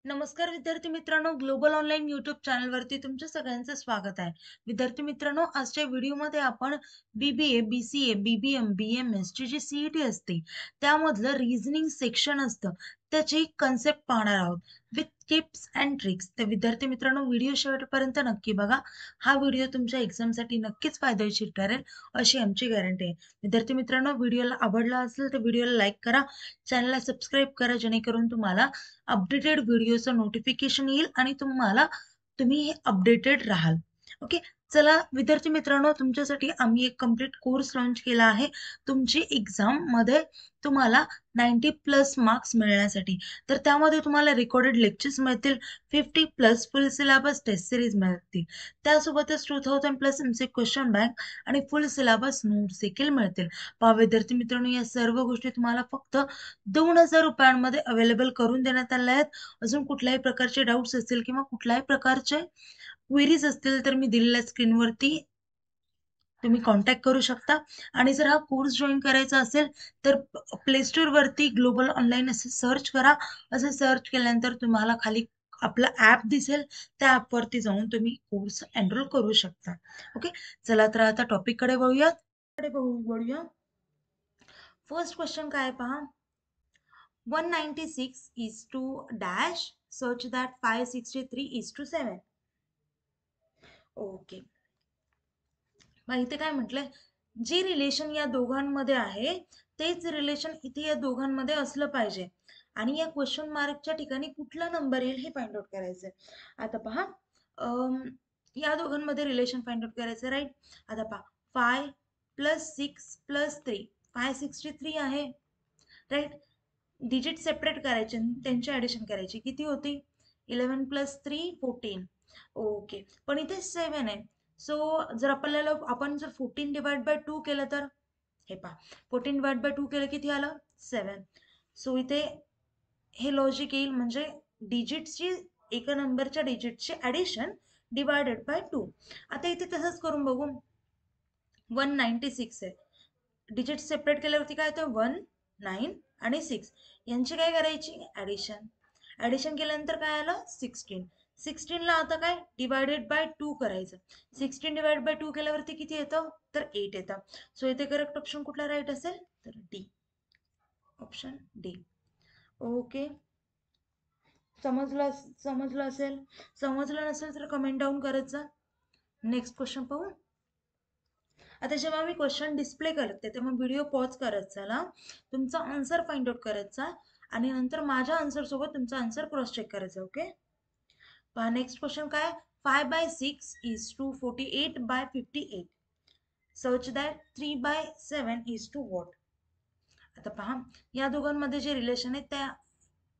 नमस्कार विद्यार्थी मित्रांनो, ग्लोबल ऑनलाईन यूट्यूब चॅनलवरती तुमच्या सगळ्यांचं स्वागत आहे. विद्यार्थी मित्रांनो, आजच्या व्हिडिओमध्ये आपण बीबीए, बीसीए, बीबीएम, बीएमएस ची जी सीईटी असते त्यामधलं रिझनिंग सेक्शन असतं त्याची कन्सेप्ट पाहणार आहोत विथ टिप्स अँड ट्रिक्स. तर विद्यार्थी मित्रांनो, व्हिडिओ शेवटपर्यंत नक्की बघा. हा व्हिडिओ तुमच्या एक्झामसाठी नक्कीच फायदेशीर ठरेल अशी आमची गॅरंटी आहे. विद्यार्थी मित्रांनो, व्हिडिओला आवडला असेल तर व्हिडिओला लाईक करा, चॅनलला सबस्क्राईब करा, जेणेकरून तुम्हाला अपडेटेड व्हिडिओचं नोटिफिकेशन येईल आणि तुम्ही अपडेटेड राहाल. ओके, चला विद्यार्थी मित्रांनो, तुमच्यासाठी आम्ही एक कम्प्लीट कोर्स लॉन्च केला आहे तुमची एक्झाम मध्ये तुम्हाला 90+ मार्क्स मिळण्यासाठी. तर त्यामध्ये तुम्हाला रेकॉर्डेड लेक्चर्स मिळतील, 50+ फुल सिलेबस टेस्ट सिरीज मिळतील, त्यासोबतच 2000+ एमसी क्वेश्चन बँक आणि फुल सिलेबस नोट्स देखील मिळतील. पहा विद्यार्थी मित्रांनो, या सर्व गोष्टी तुम्हाला फक्त 2000 रुपयांमध्ये अवेलेबल करून देण्यात आल्या आहेत. अजून कुठल्याही प्रकारचे डाऊट्स असतील किंवा कुठल्याही प्रकारचे क्वेरीज असतील तर मी दिलेल्या स्क्रीनवरती तुम्ही कॉन्टॅक्ट करू शकता. आणि जर हा कोर्स जॉईन करायचा असेल तर प्ले स्टोर वरती ग्लोबल ऑनलाईन असे सर्च करा. असं सर्च केल्यानंतर तुम्हाला खाली आपला ऍप दिसेल, त्या ऍपवरती जाऊन तुम्ही कोर्स एनरोल करू शकता. ओके, चला तर आता टॉपिक कडे वळूया. फर्स्ट क्वेश्चन काय पहा. 196 is to dash such that 563 is to 7. Okay, मग इथे काय म्हटलंय, जे रिलेशन या दोघांमध्ये आहे तेच रिलेशन इथे या दोघांमध्ये असलं पाहिजे आणि या क्वेश्चन मार्कच्या ठिकाणी कुठला नंबर येईल हे फाइंड आउट करायचंय. आता पहा, या दोघांमध्ये रिलेशन फाइंड आउट करायचं, राईट. आता पहा, 5+6+3 563 आहे, राईट. डिजिट सेपरेट करायचे, त्यांची ऍडिशन करायची, किती होती? 11+3 14. ओके, पण इथे 7 आहे. सो जर आपण जर 14 डिवाइड बाय 2 केलं तर हे पहा, 14 डिवाइड बाय 2 केलं किती आलं? 7. सो इथे हे लॉजिक येईल, म्हणजे डिजिटची एका नंबरच्या डिजिटची ऍडिशन डिवायडेड बाय 2. आता इथे तसंच करून बघू. 196 आहे, डिजिट सेपरेट केल्यावरती काय होतं? 1 9 आणि 6 यांची काय करायची? ऍडिशन केल्यानंतर काय आलं? 16. 16 ला आता काय? डिवायडेड बाय 2 करायचं. 16 डिवाइड बाय 2 केल्यावरती किती येतं? तर 8 येतं. सो इथे करेक्ट ऑप्शन कुठला राईट असेल? तर डी, ऑप्शन डी. ओके, समजलं असेल. समजलं नसेल तर कमेंट डाऊन करत जा. नेक्स्ट क्वेश्चन पाहू. आता जेव्हा मी क्वेश्चन डिस्प्ले करते तेव्हा व्हिडिओ पॉज करत चला, तुमचा आन्सर फाइंड आउट करत जा आणि नंतर माझ्या आन्सर सोबत तुमचा आन्सर क्रॉस चेक करायचा. ओके, पहा नेक्स्ट क्वेश्चन काय. 5/6 is to 48/58. Search that 3/7 is to what? आता पहा, या दोघांमध्ये जे रिलेशन आहे त्या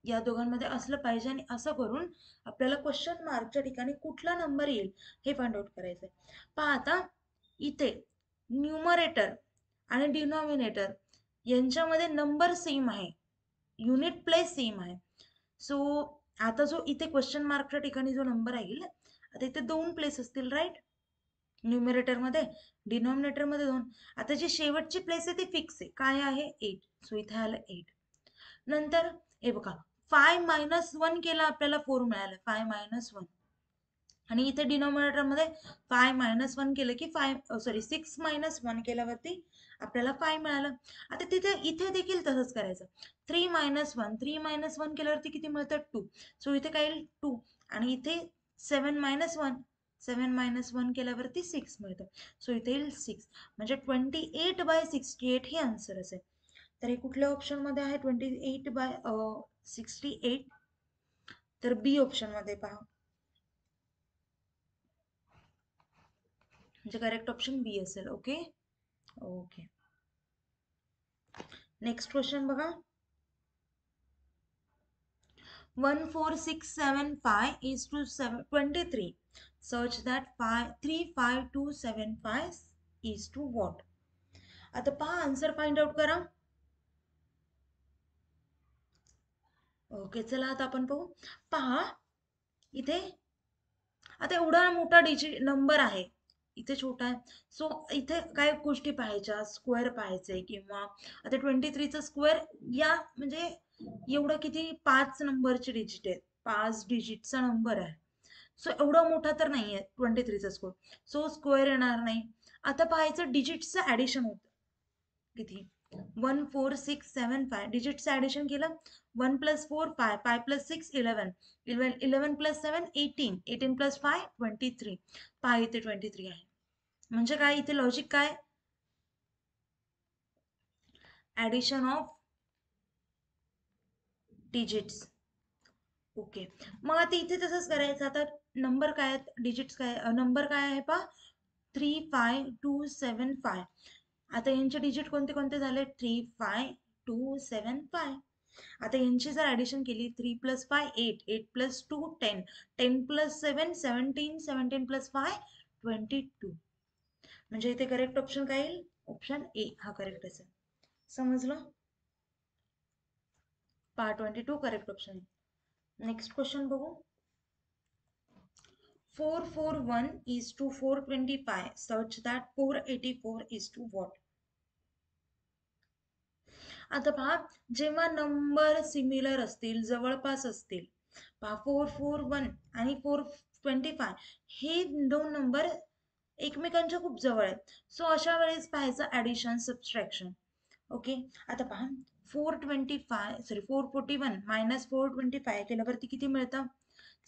या दोघांमध्ये असलं पाहिजे आणि असं करून आपल्याला क्वेश्चन मार्कच्या ठिकाणी कुठला नंबर येईल हे फाइंड आउट करायचंय. पहा आता इथे न्यूमरेटर आणि डिनॉमिनेटर यांच्यामध्ये नंबर सेम आहे, युनिट प्लेस सेम आहे. सो आता जो इथे क्वेश्चन मार्कच्या ठिकाणी जो नंबर येईल, आता इथे 2 प्लेस असतील, राईट. न्यूमरेटर मध्ये, डिनॉमिनेटर मध्ये 2. आता जी शेवटची प्लेस आहे ती फिक्स आहे, काय आहे? 8. सो इथे आलं 8. नंतर हे बघा, 5 - 1 केला आपल्याला 4 मिळालं, 5 - 1. आणि इथे डिनॉमिनेटर मध्ये 5 - 1 केलं की 6 - 1 केल्यावरती आपल्याला 5 मिळालं. आता इथे देखील तसंच करायचं. 3 - 1 केल्यावरती किती मिळतं? 2. सो इथे काय येईल? 2. आणि इथे 7 - 1 केल्यावरती 6 मिळतं. सो इथे येईल 6. म्हणजे 28/68 हे आन्सर असेल. तर हे कुठल्या ऑप्शन मध्ये आहे? 28/68. तर बी ऑप्शन मध्ये पहा, म्हणजे करेक्ट ऑप्शन बी असेल. ओके ओके, नेक्स्ट क्वेश्चन बघा. 14675 is to 23. Search that 35275 is to what? आता पहा, आन्सर फाइंड आउट करा. ओके, चला आता आपण पाहू. पहा इथे आता एवढा मोठा डिजिट नंबर आहे, इथे छोटा आहे. सो इथे काय गोष्टी पाहायच्या? स्क्वेअर पाहायचंय, किंवा आता 23चा स्क्वेअर, या म्हणजे एवढं किती? 5 नंबरचे डिजिट आहेत. 5 डिजिटचा नंबर आहे. सो एवढा मोठा तर नाही आहे 23चा स्क्वेअर, सो स्क्वेअर येणार नाही. आता पाहायचं डिजिट्सचं ॲडिशन होतं किती, 1 4 6 7 5 डिजिटचं ॲडिशन केलं. 1 + 4 5 5 + 6 11 11 + 7 18 18 + 5 23. पहा इथे 23 आहे. म्हणजे काय इथे लॉजिक काय, ॲडिशन ऑफ डिजिट्स. ओके, मग आता इथे तसंच करायचं. आता नंबर काय आहेत, डिजिट्स काय, नंबर काय आहे पहा, 3 5 2 7 5. आता यांचे डिजिट कोणते कोणते झाले, 3 5 2 7 5. आता यांची जर ऍडिशन केली, 3 + 5 8 8 + 2 10 10 + 7 17 17 + 5 22. म्हणजे इथे करेक्ट ऑप्शन काय येईल, ऑप्शन ए हा करेक्ट असेल. समजलं, part 22 correct option. Next question बघू. 441 is to 425 such that 484 is to what. आता पहा, जेव्हा नंबर सिमिलर असतील, जवळपास असतील, पहा 441 आणि 425 हे दोन नंबर एकमेकांच्या खूप जवळ आहेत. सो अशा वेळेस पाहायचं ॲडिशन सबट्रॅक्शन. ओके, आता पहा 441 मायनस 425 केल्यावरती किती मिळतं,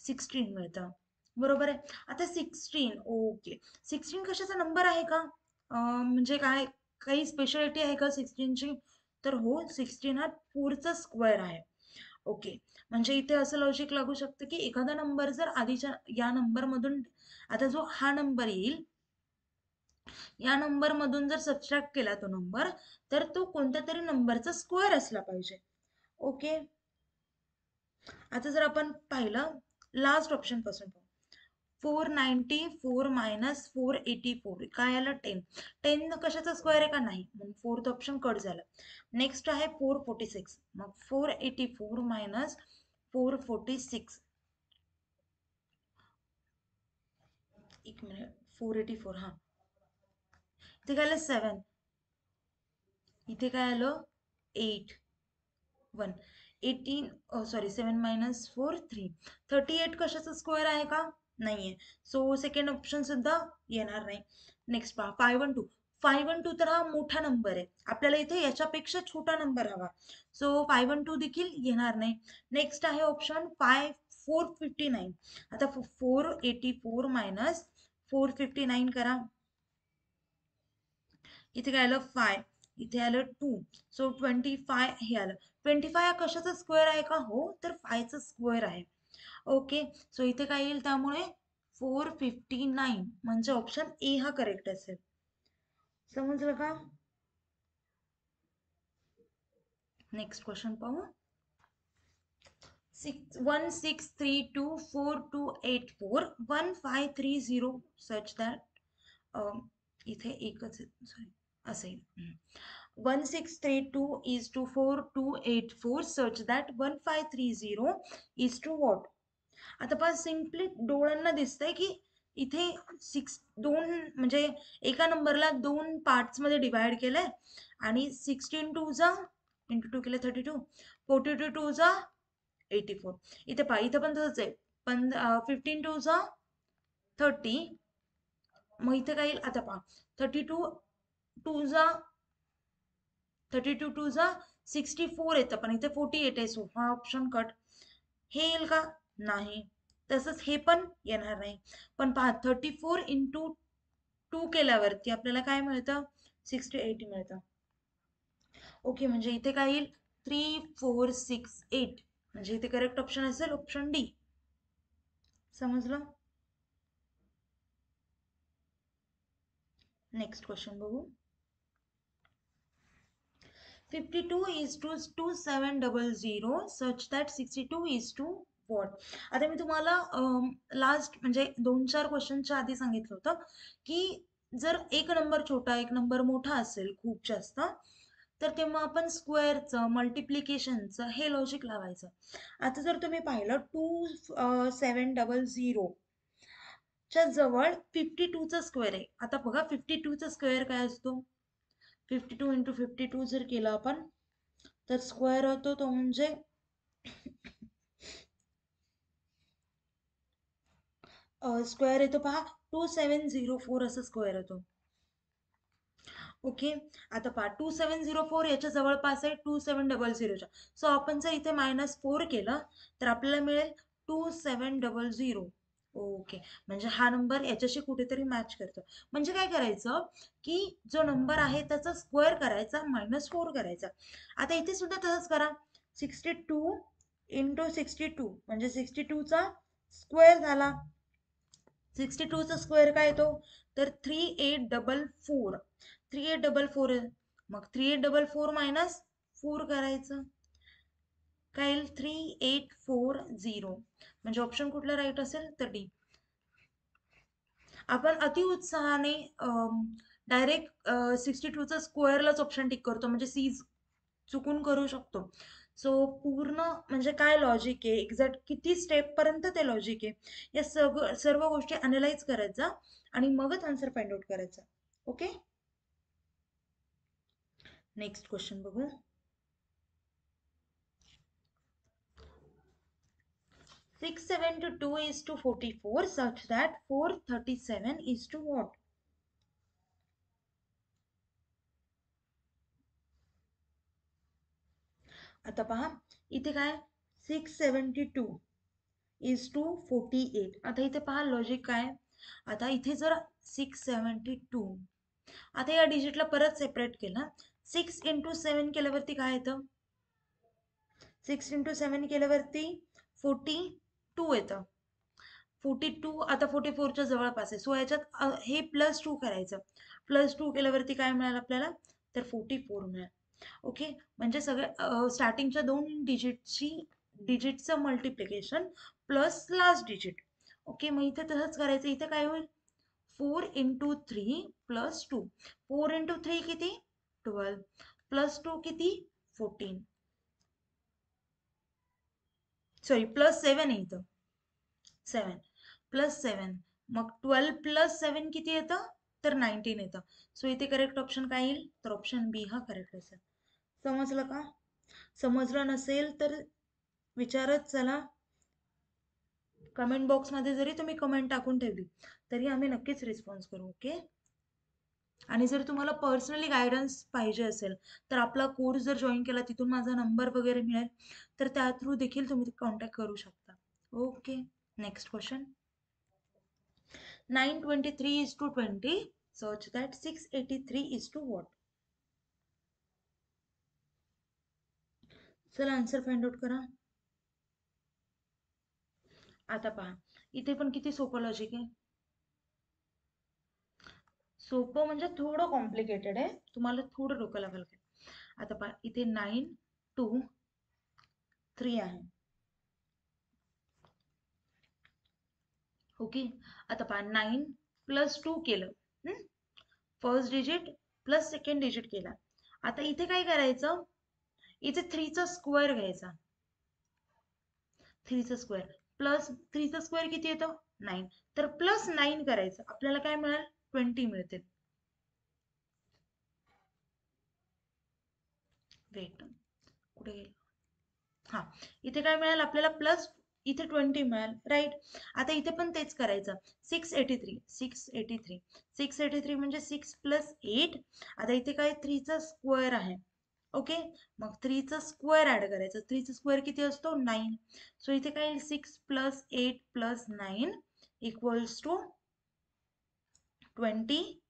16 मिळतं. बरोबर आहे. आता 16, ओके 16 कशाचा नंबर आहे का, म्हणजे काय काही स्पेशालिटी आहे का 16ची, तर हो 16 हा 4चा स्क्वेअर आहे. ओके, म्हणजे इथे असं लॉजिक लागू शकतं की एखादा नंबर जर आधीच्या या नंबर मधून, आता जो हा नंबर येईल या नंबर मधून जर सबट्रॅक्ट केला तो नंबर, तर तो कोणत्या तरी नंबरचा स्क्वेअर असला पाहिजे. ओके, आता जर आपण पाहिलं लास्ट ऑप्शन पासून, 494 मायनस 484 काय आलं, 10. 10 कशाचा स्क्वेअर आहे का, नाही, म्हणून फोर्थ ऑप्शन कट झालं. नेक्स्ट आहे 446, मग 484 मायनस 446, एक मिनिट, 484, हा इथे काय आलं 7, इथे काय आलं 8 1 18, सॉरी 7 मायनस 4 3, 38 कशाचा स्क्वेअर आहे का, नाहीये. सो सेकंड ऑप्शन सुद्धा येणार नाही. नेक्स्ट पहा 512, 512 तर हा मोठा नंबर आहे, आपल्याला इथे याच्यापेक्षा छोटा नंबर हवा, सो 512 देखील येणार नाही. नेक्स्ट आहे ऑप्शन 459. आता 484 मायनस 459 करा, इथे काय आलं 5, इथे आलं 2, सो 25 हे आलं. 25 हा कशाचा स्क्वेअर आहे का, हो तर 5चा स्क्वेअर आहे. ओके, सो इथे काय येईल, त्यामुळे 459 म्हणजे ऑप्शन ए हा करेक्ट असेल. समजलं का. नेक्स्ट क्वेश्चन पाहू. 163242841530 सच दॅट, इथे एकच सॉरी असेल, 1632 is to 4284 such that 1530 is to what. आता पण सिम्पली डोळ्यांना दिसतंय की इथे 2 म्हणजे एका नंबरला 2 पार्ट्स मध्ये डिवाइड केलंय, आणि 16 2 जा इंटू 2 केलं 32, 42 2 जा 84. इथे पहा, इथे पण तसंच आहे, पण 15 2 जा 30, मग इथे काय येईल, आता पहा 32 2 जा 32 2 जा 64 येतं, पण इथे 48 आहे, सो हा ऑप्शन कट. हे येईल का, नाही. तसंच हे पण येणार नाही. पण पहा 34 इंटू 2 केल्यावरती आपल्याला काय मिळतं, 68 मिळतं. ओके, म्हणजे इथे काय येईल, 3468, म्हणजे इथे करेक्ट ऑप्शन असेल ऑप्शन डी. समजलं. नेक्स्ट क्वेश्चन बघू. 52 is to 2700 such that 62 is to what. आता मी तुम्हाला लास्ट म्हणजे 2-4 क्वेश्चनच्या आधी सांगितलं होतं की जर एक नंबर छोटा एक नंबर मोठा असेल खूप जास्त, तर तेव्हा आपण स्क्वेअरचं मल्टिप्लिकेशनचं हे लॉजिक लावायचं. आता जर तुम्ही पाहिलं 2700 च्या जवळ 52 चा स्क्वेअर आहे. आता बघा 52 चा स्क्वेअर काय असतो, 52 इंटू 52 जर केला आपण, तर स्क्वेअर होतो तो म्हणजे स्क्वेअर येतो पहा 2704 असा स्क्वेअर येतो. ओके. आता पहा 2704 याच्या जवळपास आहे 2700च्या. सो आपण जर इथे -4 केलं तर आपल्याला मिळेल 2700. ओके. म्हणजे हा नंबर याच्याशी कुठेतरी मॅच करतो. म्हणजे काय करायचं की जो नंबर आहे त्याचा स्क्वेअर करायचा -4 करायचा. आता इथे सुद्धा तसंच करा. 62 इंटू 62 म्हणजे 62चा स्क्वेअर झाला. 62चा स्क्वेअर काय येतो तर 3844. 3844 मग 3844 मायनस 4 करायचं काय येईल 3840. म्हणजे ऑप्शन कुठला राईट असेल तर डी. आपण अतिउत्साहाने डायरेक्ट 62चा स्क्वेअरलाच ऑप्शन टिक करतो म्हणजे सी चुकून करू शकतो. सो पूर्ण म्हणजे काय लॉजिक आहे एक्झॅक्ट किती स्टेप पर्यंत ते लॉजिक आहे या सर्व गोष्टी अनालाइज करायचा आणि मगच आन्सर फाइंड आउट करायचा. ओके. नेक्स्ट क्वेश्चन बघू. 672 is to 44 such that 437 is to what? आता पहा इथे काय 672 is to 48. आता इथे पहा लॉजिक काय. आता इथे जर 672 आता या डिजिटला परत सेपरेट केलं 6 इंटू 7 केल्यावरती काय येतं 6 इंटू 7 केल्यावरती 42 येतं. 42 आता 44च्या जवळपास आहे. सो याच्यात हे +2 करायचं. +2 केल्यावरती काय मिळालं आपल्याला तर 44 मिळालं. ओके. म्हणजे सगळ्या स्टार्टिंगच्या 2 डिजिटचं multiplication plus last digit. Okay. मग इथे तसंच करायचं. इथे काय होईल 4 इंटू 3 प्लस 2. 4 इंटू 3 किती 12 प्लस 2 किती 14. सॉरी +7 आहे इथं 7 +7 मग 12 + 7 किती येतं तर 19 येतं. सो इथे करेक्ट ऑप्शन काय येईल तर ऑप्शन बी हा करेक्ट असेल. समजलं का. समजलं नसेल तर विचारत चला. कमेंट बॉक्समध्ये जरी तुम्ही कमेंट टाकून ठेवली तरी आम्ही नक्कीच रिस्पॉन्स करू. ओके. आणि जर तुम्हाला पर्सनली गायडन्स पाहिजे असेल तर आपला कोर्स जर जॉईन केला तिथून माझा नंबर वगैरे मिळेल तर त्या थ्रू देखील तुम्ही कॉन्टॅक्ट करू शकता. Okay. Next question. 923 is to 20 such that 683 is to what? चला आन्सर फाइंड आउट करा. आता पहा इथे पण किती सोपं लॉजिक आहे. सोपं म्हणजे थोडं कॉम्प्लिकेटेड आहे. तुम्हाला थोडं डोकं लावायला लागेल. आता पहा इथे 9 2 3 आहे. ओके. आता पहा 9 + 2 केलं first digit plus second digit केला. आता इथे काय करायचं इथे 3चा स्क्वेअर घ्यायचा. 3चा स्क्वेअर प्लस 3चा स्क्वेअर किती येतं 9 तर +9 करायचं. आपल्याला काय मिळेल 20 मिळते. वेट कुठे गेलं हा इथे काय मिळेल आपल्याला प्लस इथे 20 मिळेल राईट. आता इथे पण तेच करायचं 683 म्हणजे 6 + 8. आता इथे काय 3चा स्क्वेअर आहे. ओके. मग 3चा स्क्वेअर ऍड करायचं. 3चा स्क्वेअर किती असतो 9. सो इथे काय येईल 6 + 8 + 9 इक्वल्स टू 23.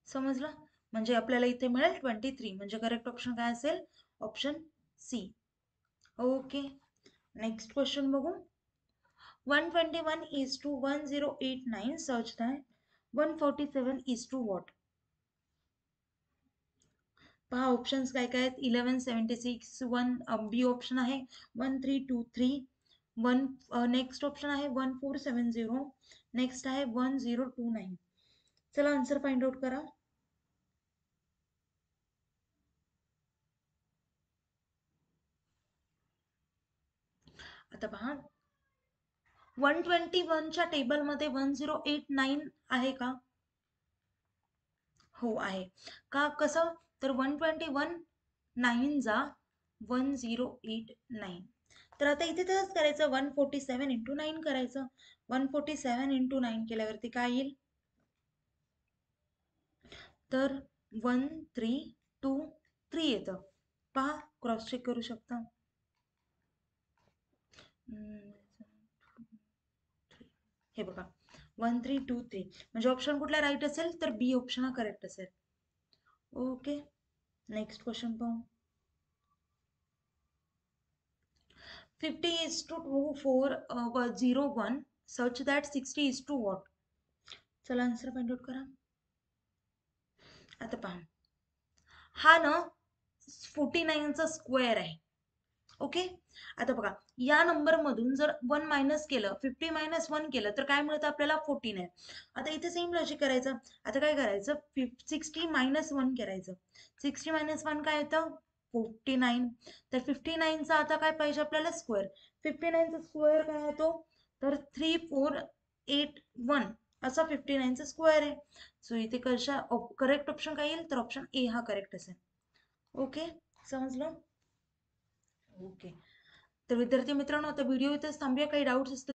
समजलं. म्हणजे आपल्याला इथे मिळेल 23. म्हणजे करेक्ट ऑप्शन काय असेल option C. Okay. Next question बघू. 121 is to 1089 such that 147 is to what? पहा ऑप्शन्स काय काय आहेत 1176 बी ऑप्शन आहे 1323 नेक्स्ट ऑप्शन आहे 1470 नेक्स्ट आहे 1029. चला आन्सर फाइंड आउट करा. आता पहा 121च्या टेबलमध्ये 1089 आहे का हो आहे. का कसं तर 121 9 जा 1089 तर आता इथे तसंच करायचं, 147 इंटू 9 करायचं. 147 इंटू 9 केल्यावरती काय येईल, तर 1323 येतं. पहा, क्रॉस चेक करू शकता. हे बघा 1323 म्हणजे ऑप्शन कुठला राईट असेल, तर बी ऑप्शन हा करेक्ट असेल. ओके, नेक्स्ट क्वेश्चन पाहू. 50:401 such that 60 what. चला आन्सर फाइंड आउट करा. आता पहा, हा ना 49चा स्क्वेअर आहे. ओके, आता बघा या नंबर मधून जर 1 मायनस केलं, 50 मायनस 1 केलं तर काय मिळतं आपल्याला, 14 आहे. आता इथे सेम लॉजिक करायचं. आता काय करायचं, 60 मायनस 1 करायचं. 60 मायनस 1 काय येतं, 49. तर 59चा आता काय पाहिजे आपल्याला, स्क्वेअर. 59चा स्क्वेअर काय येतो, तर 3481 असा 59चा स्क्वेअर आहे. सो इथे कशा करेक्ट ऑप्शन काय येईल, तर ऑप्शन ए हा करेक्ट असेल. ओके, समजलं. ओके, तर विद्यार्थी मित्रांनो आता व्हिडिओ इथेच थांबूया. काही डाऊट्स असतील